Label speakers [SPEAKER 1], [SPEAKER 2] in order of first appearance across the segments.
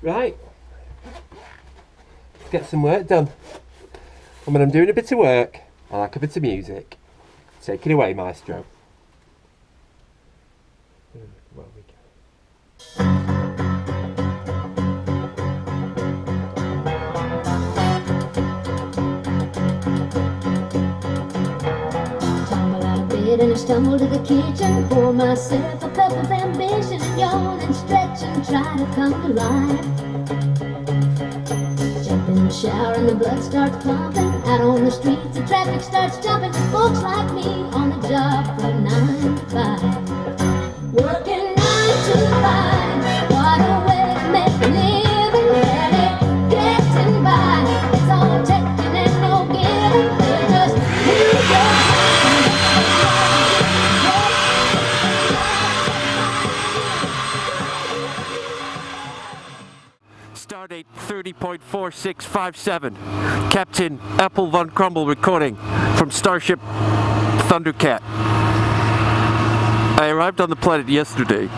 [SPEAKER 1] Right, let's get some work done. And when I'm doing a bit of work, I like a bit of music. Take it away, maestro. Well, we
[SPEAKER 2] and I stumble to the kitchen, pour myself a cup of ambition, and yawn and stretch and try to come to life. Jump in the shower and the blood starts pumping. Out on the streets the traffic starts jumping. Folks like me on the job from 9 to 5. Working 9 to 5. What a way to make a living. Barely getting by. It's all taking and no giving. They just use your time.
[SPEAKER 1] Stardate 30.4657. Captain Apple von Crumble recording from Starship Thundercat. I arrived on the planet yesterday.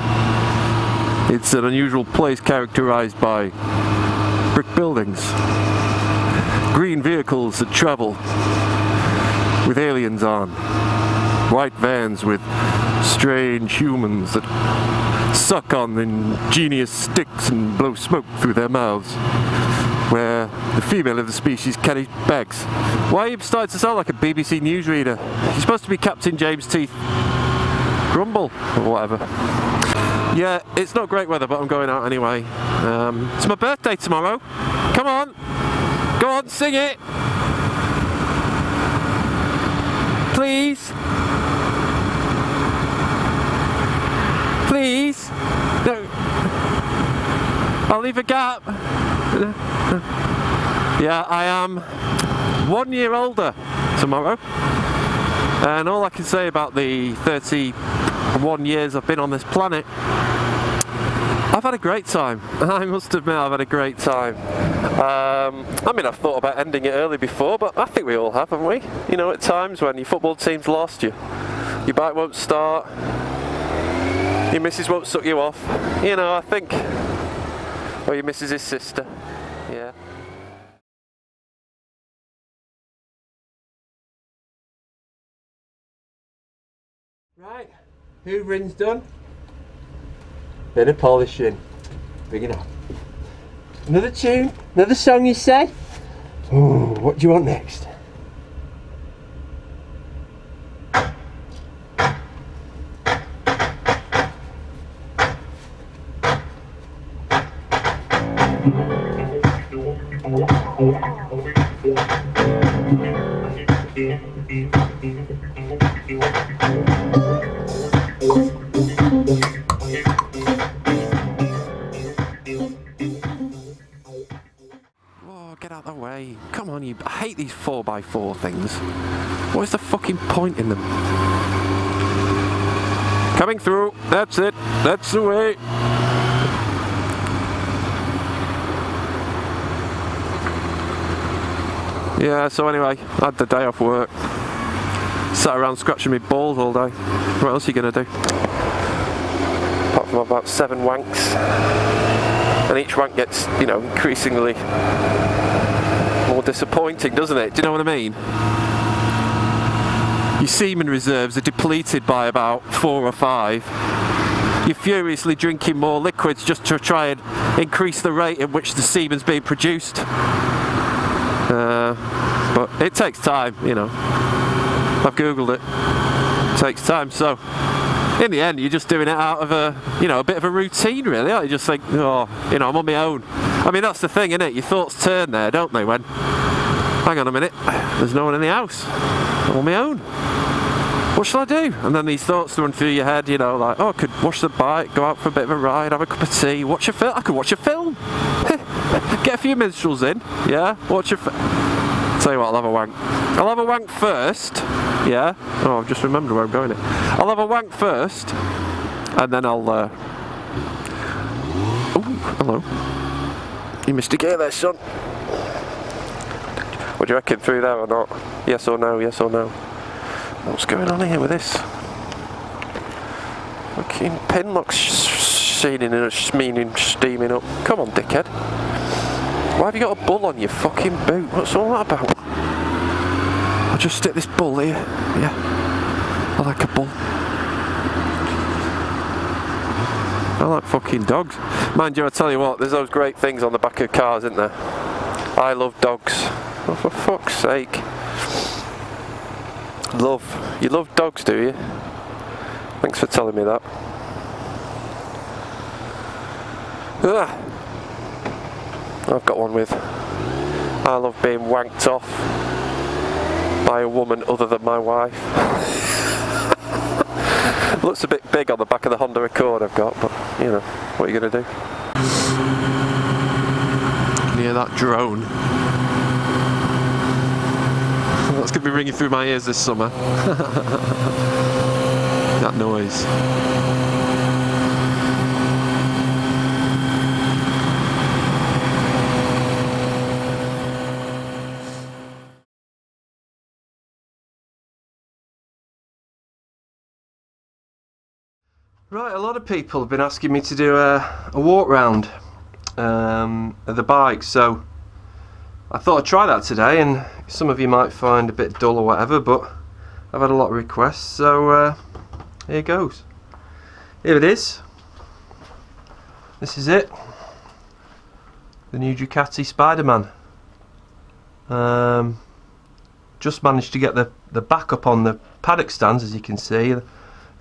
[SPEAKER 1] It's an unusual place characterized by brick buildings, green vehicles that travel with aliens on, white vans with strange humans that suck on ingenious sticks and blow smoke through their mouths, where the female of the species carries bags. Why are you starting to sound like a BBC newsreader? You're supposed to be Captain James Teeth Grumble or whatever. Yeah, it's not great weather, but I'm going out anyway. It's my birthday tomorrow. Come on, go on, sing it, please. Please? No. I'll leave a gap. Yeah, I am 1 year older tomorrow. And all I can say about the 31 years I've been on this planet, I've had a great time. I must admit I've had a great time. I mean, I've thought about ending it early before, but I think we all have, haven't we? You know, at times when your football team's lost, your bike won't start, your missus won't suck you off, you know, I think, or your missus' sister, yeah. Right, hoovering's done. Bit of polishing, big enough. Another tune, another song you say? Ooh, what do you want next? Whoa, get out of the way. Come on, you. I hate these 4x4 things. What is the fucking point in them? Coming through. That's it. That's the way. Yeah, so anyway, I had the day off work. Sat around scratching my balls all day. What else are you going to do? Apart from about 7 wanks. And each wank gets, you know, increasingly more disappointing, doesn't it? Do you know what I mean? Your semen reserves are depleted by about 4 or 5. You're furiously drinking more liquids just to try and increase the rate at which the semen's being produced. But it takes time, you know. I've googled it. It takes time, so in the end you're just doing it out of a, you know, a bit of a routine, really. You just think, oh, you know, I'm on my own. I mean, that's the thing, isn't it? Your thoughts turn there, don't they, when, hang on a minute, there's no one in the house, I'm on my own. What shall I do? And then these thoughts run through your head, you know, like, oh, I could wash the bike, go out for a bit of a ride, have a cup of tea, watch a film. I could watch a film. Get a few minstrels in, yeah, watch a tell you what, I'll have a wank. I'll have a wank first, yeah. Oh, I've just remembered where I'm going. I'll have a wank first, and then I'll, oh, hello. You missed a gear there, son. What do you reckon, through there or not? Yes or no, yes or no? What's going on here with this? Fucking pin looks steaming up. Come on, dickhead. Why have you got a bull on your fucking boot? What's all that about? I'll just stick this bull here. Yeah. I like a bull. I like fucking dogs. Mind you, I tell you what, there's those great things on the back of cars, isn't there? I love dogs. Oh, for fuck's sake. You love dogs, do you? Thanks for telling me that. I've got one with, I love being wanked off by a woman other than my wife. Looks a bit big on the back of the Honda Accord I've got, but you know, what are you going to do? Can you hear that drone? That's going to be ringing through my ears this summer. That noise. Right, a lot of people have been asking me to do a walk round of the bike, so I thought I'd try that today, and some of you might find a bit dull or whatever, but I've had a lot of requests, so here goes. Here it is. This is it. The new Ducati Spider-Man. Just managed to get the back up on the paddock stands, as you can see. The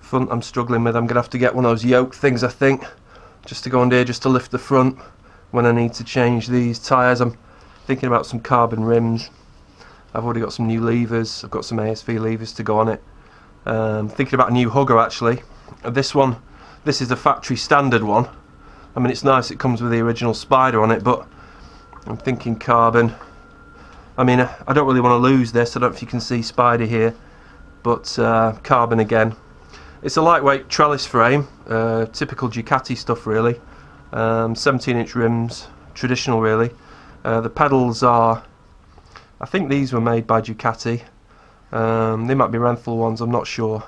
[SPEAKER 1] front I'm struggling with. I'm going to have to get one of those yoke things, I think, just to go on there, just to lift the front when I need to change these tyres. I'm thinking about some carbon rims. I've already got some new levers. I've got some ASV levers to go on it. Thinking about a new hugger, actually. This is the factory standard one. I mean, it's nice, it comes with the original Spider on it, but I'm thinking carbon. I mean, I don't really want to lose this. I don't know if you can see Spider here, but carbon again. It's a lightweight trellis frame, typical Ducati stuff really. 17-inch rims, traditional really. The pedals are, I think these were made by Ducati. They might be Renthal ones, I'm not sure.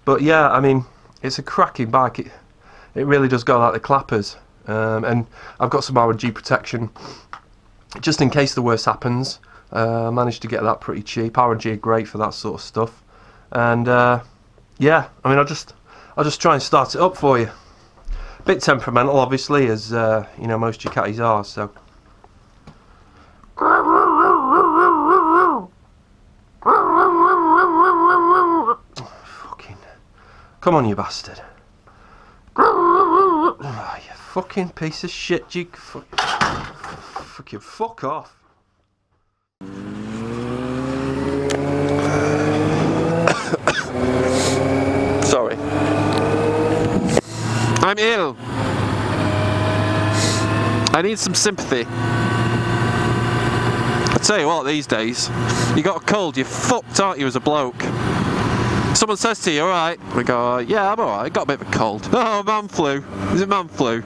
[SPEAKER 1] But yeah, I mean, it's a cracking bike. It really does go like the clappers. And I've got some R&G protection, just in case the worst happens. I managed to get that pretty cheap. R&G are great for that sort of stuff. And yeah, I mean, I'll just try and start it up for you. Bit temperamental, obviously, as you know, most Ducatis are. So. Fucking, come on, you bastard! Oh, you fucking piece of shit! You fucking fuck off! Sorry. I'm ill. I need some sympathy. I tell you what, these days, you got a cold, you're fucked, aren't you, as a bloke? Someone says to you, alright, we go, yeah, I'm alright, got a bit of a cold. Oh, man flu. Is it man flu?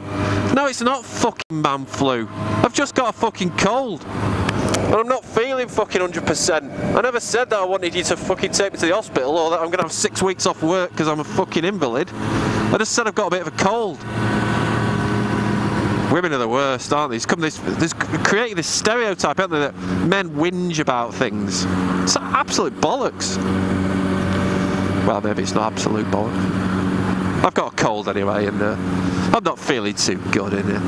[SPEAKER 1] No, it's not fucking man flu. I've just got a fucking cold. And I'm not feeling fucking 100%. I never said that I wanted you to fucking take me to the hospital or that I'm going to have 6 weeks off work because I'm a fucking invalid. I just said I've got a bit of a cold. Women are the worst, aren't they? It's creating this stereotype, haven't they, that men whinge about things. It's absolute bollocks. Well, maybe it's not absolute bollocks. I've got a cold anyway, and I'm not feeling too good in it.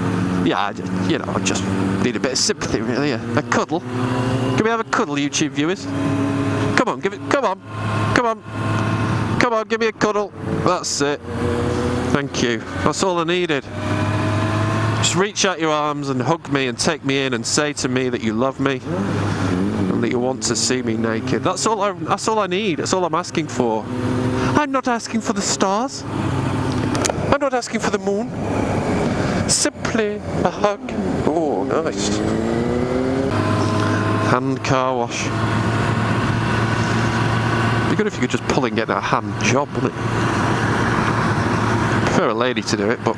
[SPEAKER 1] Yeah, you know, I just need a bit of sympathy, really. A cuddle. Can we have a cuddle, YouTube viewers? Come on, come on, give me a cuddle. That's it. Thank you. That's all I needed. Just reach out your arms and hug me and take me in and say to me that you love me and that you want to see me naked. That's all I need. That's all I'm asking for. I'm not asking for the stars. I'm not asking for the moon. Simply a hug. Oh, nice. Hand car wash. It'd be good if you could just pull and get a hand job, wouldn't it? I prefer a lady to do it, but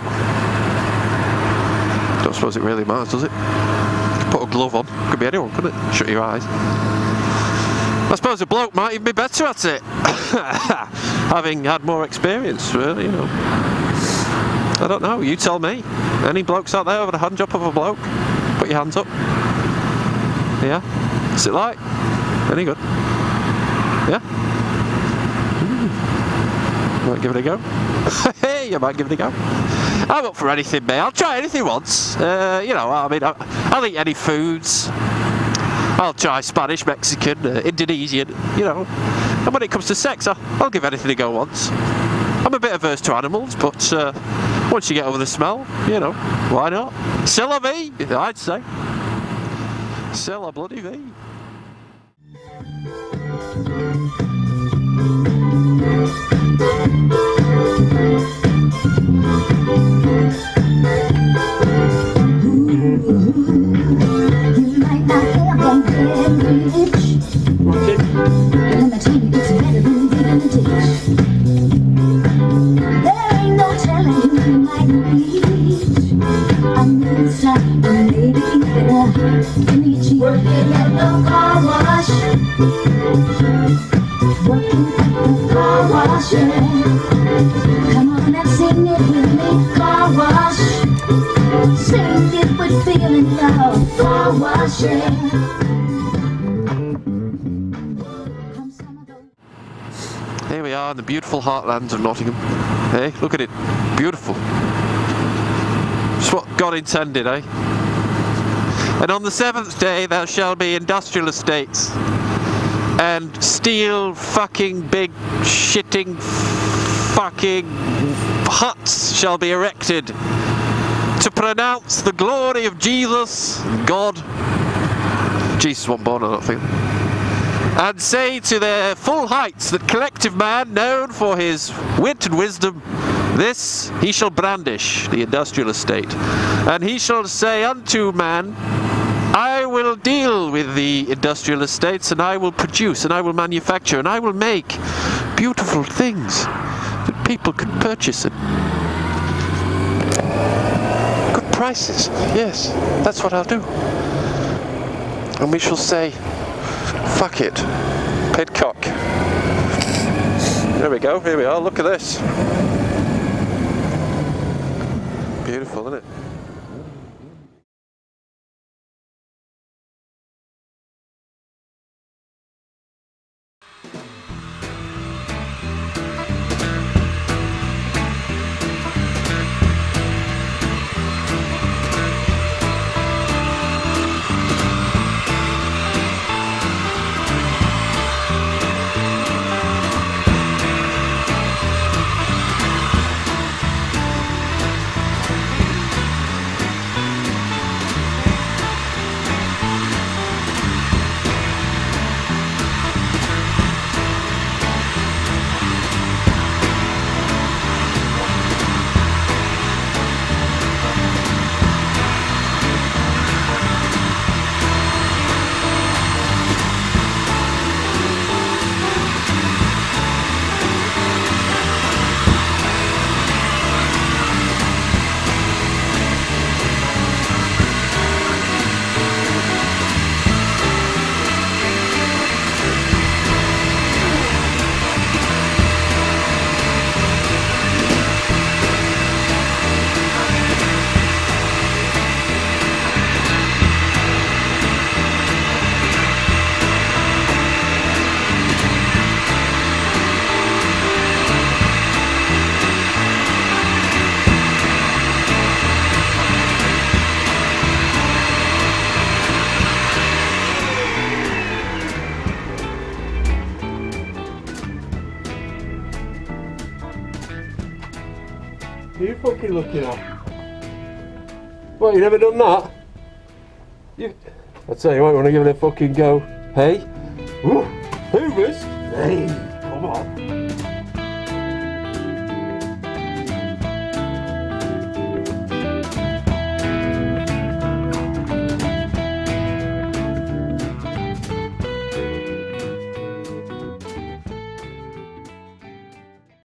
[SPEAKER 1] don't suppose it really matters, does it? You could put a glove on. Could be anyone, couldn't it? Shut your eyes. I suppose a bloke might even be better at it. Having had more experience, really, you know. I don't know, you tell me. Any blokes out there with a hand job of a bloke? Put your hands up. Yeah? What's it like? Any good? Yeah? You might give it a go? Hey, you might give it a go. I'm up for anything, mate. I'll try anything once. You know, I mean, I'll eat any foods. I'll try Spanish, Mexican, Indonesian, you know. And when it comes to sex, I'll give anything a go once. I'm a bit averse to animals, but once you get over the smell, you know, why not? C'est la vie, I'd say. C'est la bloody vie.
[SPEAKER 2] You might not ever get rich. Let me tell you, it's better than digging a ditch. There ain't no telling who you might reach. On the inside, maybe even a itchy. Working at the car wash. Working at the car wash, yeah. Come on and sing it with me, car wash. Sing it with feeling love, car wash, yeah.
[SPEAKER 1] Here we are in the beautiful heartlands of Nottingham. Hey, look at it. Beautiful. It's what God intended, eh? And on the seventh day there shall be industrial estates and steel fucking big shitting fucking huts shall be erected to pronounce the glory of Jesus, God. Jesus wasn't born, I don't think. And say to their full heights that collective man, known for his wit and wisdom, this he shall brandish, the industrial estate. And he shall say unto man, I will deal with the industrial estates, and I will produce, and I will manufacture, and I will make beautiful things that people can purchase at good prices. Yes, that's what I'll do. And we shall say, fuck it, Pidcock. There we go, here we are, look at this. Beautiful, isn't it?
[SPEAKER 3] What are you fucking looking at? What, you never done that? I tell you what, you want to give it a fucking go? Hey? Woo! Hoovers? Hey, come on.